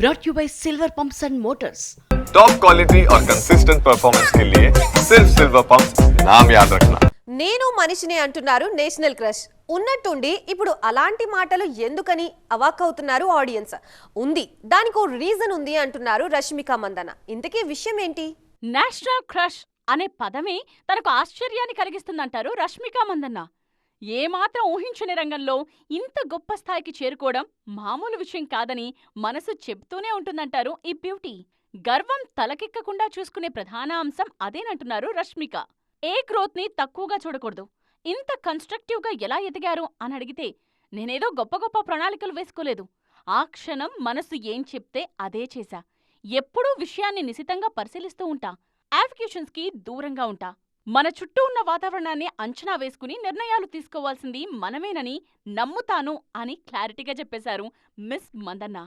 brought you by Silver Pumps and Motors. Top quality और consistent performance के लिए सिर्फ सिल्वर पंप्स नाम याद रखना. నేను మనిషిని అంటున్నారు నేషనల్ క్రష్. ఉన్నట్టుండి ఇప్పుడు అలాంటి మాటలు ఎందుకని అవాక్కవుతున్నారు ఆడియన్స్. ఉంది, దానికో రీజన్ ఉంది అంటున్నారు రష్మిక మందన. ఇంతకీ విషయం ఏంటి? నేషనల్ క్రష్ అనే పదమే తనకు ఆశ్చర్యాన్ని కలిగిస్తుందంటారు రష్మిక మందన్న. ఏమాత్రం ఊహించని రంగంలో ఇంత గొప్ప స్థాయికి చేరుకోవడం మామూలు విషయం కాదని మనసు చెబుతూనే ఉంటుందంటారు ఈ బ్యూటీ. గర్వం తలకెక్కకుండా చూసుకునే ప్రధాన అంశం అదేనంటున్నారు రష్మిక. ఏ గ్రోత్ని తక్కువగా చూడకూడదు. ఇంత కన్స్ట్రక్టివ్గా ఎలా ఎదిగారు అని అడిగితే నేనేదో గొప్ప గొప్ప ప్రణాళికలు వేసుకోలేదు. ఆ క్షణం మనసు ఏం చెప్తే అదే చేశా. ఎప్పుడూ విషయాన్ని నిశితంగా పరిశీలిస్తూ ఉంటా. యావిగేషన్స్కి దూరంగా ఉంటా. మన చుట్టూ ఉన్న వాతావరణాన్ని అంచనా వేసుకుని నిర్ణయాలు తీసుకోవాల్సింది మనమేనని నమ్ముతాను అని క్లారిటీగా చెప్పేశారు మిస్ మందన్న.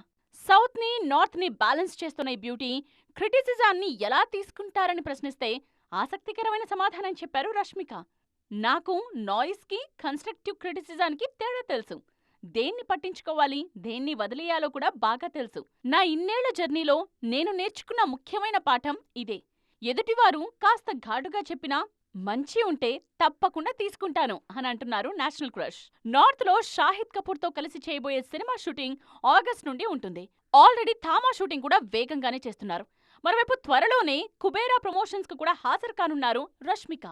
సౌత్ని నార్త్ని బ్యాలెన్స్ చేస్తున్న ఈ బ్యూటీ క్రిటిసిజాన్ని ఎలా తీసుకుంటారని ప్రశ్నిస్తే ఆసక్తికరమైన సమాధానం చెప్పారు రష్మిక. నాకు నాయిస్కి కన్స్ట్రక్టివ్ క్రిటిసిజానికి తేడా తెలుసు. దేన్ని పట్టించుకోవాలి, దేన్ని వదిలేయాలో కూడా బాగా తెలుసు. నా ఇన్నేళ్ల జర్నీలో నేను నేర్చుకున్న ముఖ్యమైన పాఠం ఇదే. ఎదుటివారు కాస్త ఘాటుగా చెప్పినా మంచి ఉంటే తప్పకుండా తీసుకుంటాను అని అంటున్నారు నేషనల్ క్రష్. నార్త్లో షాహిద్ కపూర్తో కలిసి చేయబోయే సినిమా షూటింగ్ ఆగస్ట్ నుండి ఉంటుంది. ఆల్రెడీ థామా షూటింగ్ కూడా వేగంగానే చేస్తున్నారు. మరోవైపు త్వరలోనే కుబేరా ప్రమోషన్స్ కు కూడా హాజరు కానున్నారు రష్మిక.